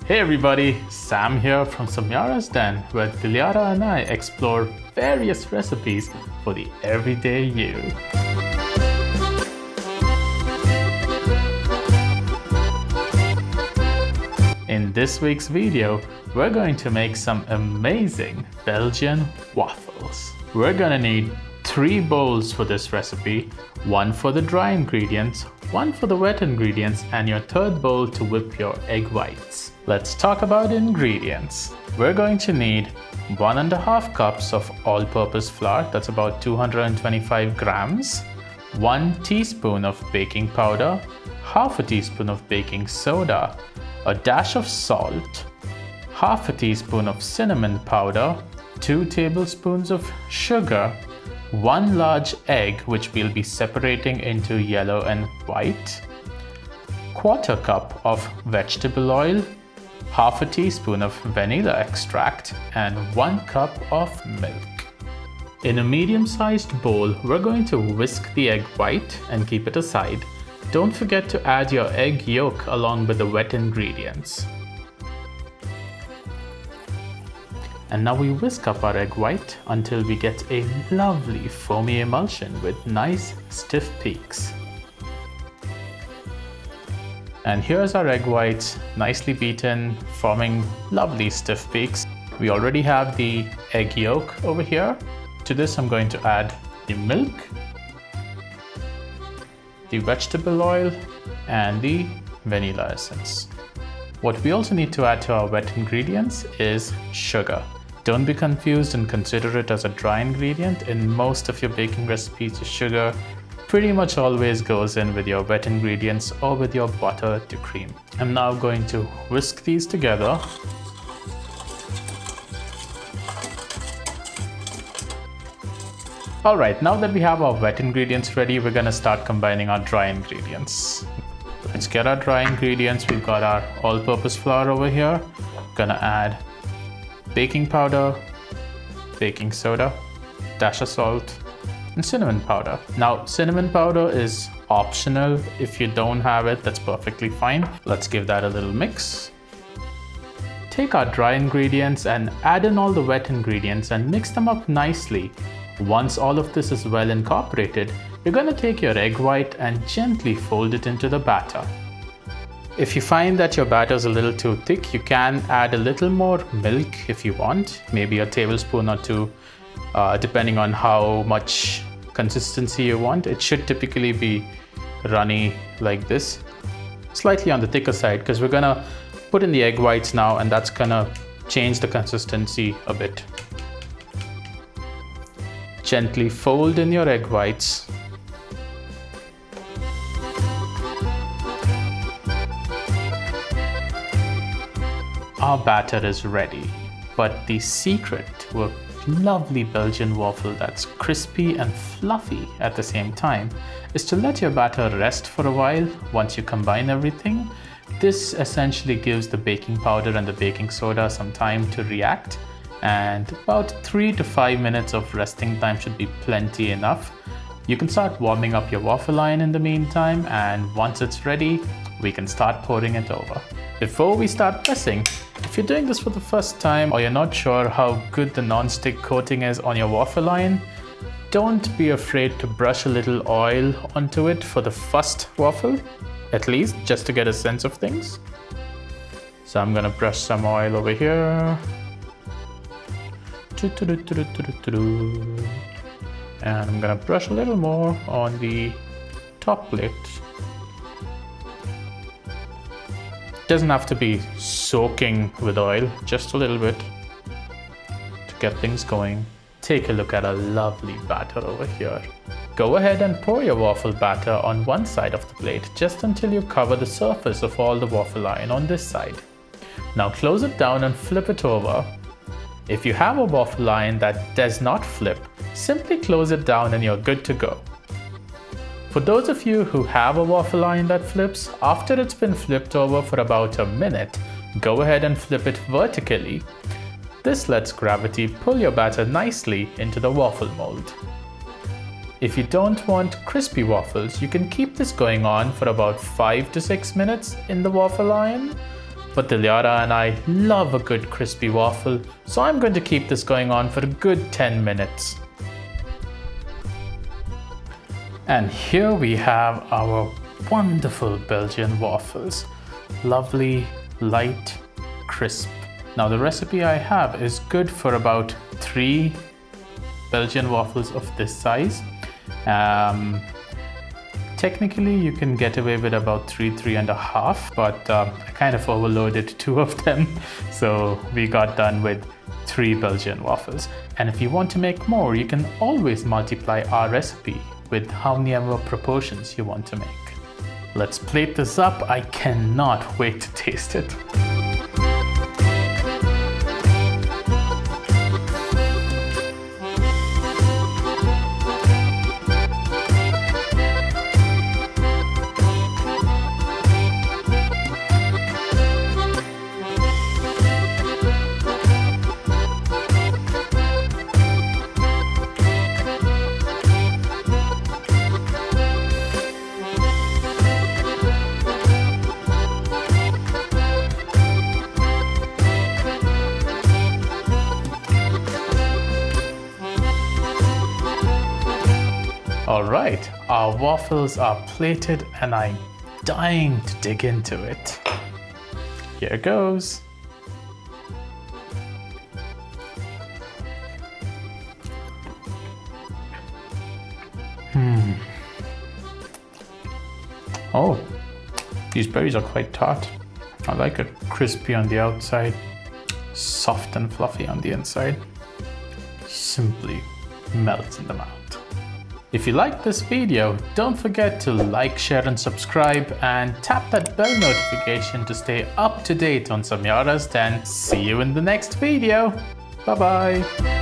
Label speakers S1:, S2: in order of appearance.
S1: Hey everybody, Sam here from Samyara's Den, where Dilyara and I explore various recipes for the everyday you. In this week's video, we're going to make some amazing Belgian waffles. We're gonna need 3 bowls for this recipe, 1 for the dry ingredients, 1 for the wet ingredients, and your 3rd bowl to whip your egg whites. Let's talk about ingredients. We're going to need 1.5 cups of all-purpose flour, that's about 225 grams, 1 teaspoon of baking powder, half a teaspoon of baking soda, a dash of salt, half a teaspoon of cinnamon powder, 2 tablespoons of sugar, 1 large egg which we'll be separating into yellow and white, 1/4 cup of vegetable oil, half a teaspoon of vanilla extract, and 1 cup of milk. In a medium-sized bowl, we're going to whisk the egg white and keep it aside. Don't forget to add your egg yolk along with the wet ingredients. And now we whisk up our egg white until we get a lovely foamy emulsion with nice stiff peaks. And here's our egg whites, nicely beaten, forming lovely stiff peaks. We already have the egg yolk over here. To this I'm going to add the milk, the vegetable oil, and the vanilla essence. What we also need to add to our wet ingredients is sugar. Don't be confused and consider it as a dry ingredient. In most of your baking recipes, sugar pretty much always goes in with your wet ingredients or with your butter to cream. I'm now going to whisk these together. Alright, now that we have our wet ingredients ready, we're gonna start combining our dry ingredients. Let's get our dry ingredients. We've got our all-purpose flour over here. Gonna add baking powder, baking soda, dash of salt, and cinnamon powder. Now, cinnamon powder is optional. If you don't have it, that's perfectly fine. Let's give that a little mix. Take our dry ingredients and add in all the wet ingredients and mix them up nicely. Once all of this is well incorporated, you're going to take your egg white and gently fold it into the batter. If you find that your batter is a little too thick, you can add a little more milk if you want, maybe a tablespoon or 2, depending on how much consistency you want. It should typically be runny like this, slightly on the thicker side, because we're gonna put in the egg whites now, and that's gonna change the consistency a bit. Gently fold in your egg whites. Our batter is ready, but the secret to a lovely Belgian waffle that's crispy and fluffy at the same time is to let your batter rest for a while. Once you combine everything, this essentially gives the baking powder and the baking soda some time to react, and about 3 to 5 minutes of resting time should be plenty enough. You can start warming up your waffle iron in the meantime, and once it's ready, we can start pouring it over. Before we start pressing, if you're doing this for the first time or you're not sure how good the non-stick coating is on your waffle iron, don't be afraid to brush a little oil onto it for the first waffle, at least just to get a sense of things. So I'm gonna brush some oil over here. And I'm gonna brush a little more on the top plate. Doesn't have to be soaking with oil, just a little bit to get things going. Take a look at a lovely batter over here. Go ahead and pour your waffle batter on one side of the plate just until you cover the surface of all the waffle iron on this side. Now close it down and flip it over. If you have a waffle iron that does not flip, simply close it down and you're good to go. For those of you who have a waffle iron that flips, after it's been flipped over for about a minute, go ahead and flip it vertically. This lets gravity pull your batter nicely into the waffle mold. If you don't want crispy waffles, you can keep this going on for about 5 to 6 minutes in the waffle iron. but Dilyara and I love a good crispy waffle, so I'm going to keep this going on for a good 10 minutes. And here we have our wonderful Belgian waffles. Lovely, light, crisp. Now the recipe I have is good for about 3 Belgian waffles of this size. Technically you can get away with about 3.5, but I kind of overloaded 2 of them, so we got done with 3 Belgian waffles. And if you want to make more, you can always multiply our recipe with how many proportions you want to make. Let's plate this up. I cannot wait to taste it. Alright, our waffles are plated and I'm dying to dig into it. Here goes. Oh, these berries are quite tart. I like it crispy on the outside, soft and fluffy on the inside. Simply melts in the mouth. If you liked this video, don't forget to like, share and subscribe, and tap that bell notification to stay up to date on Samyara's 10. See you in the next video. Bye bye.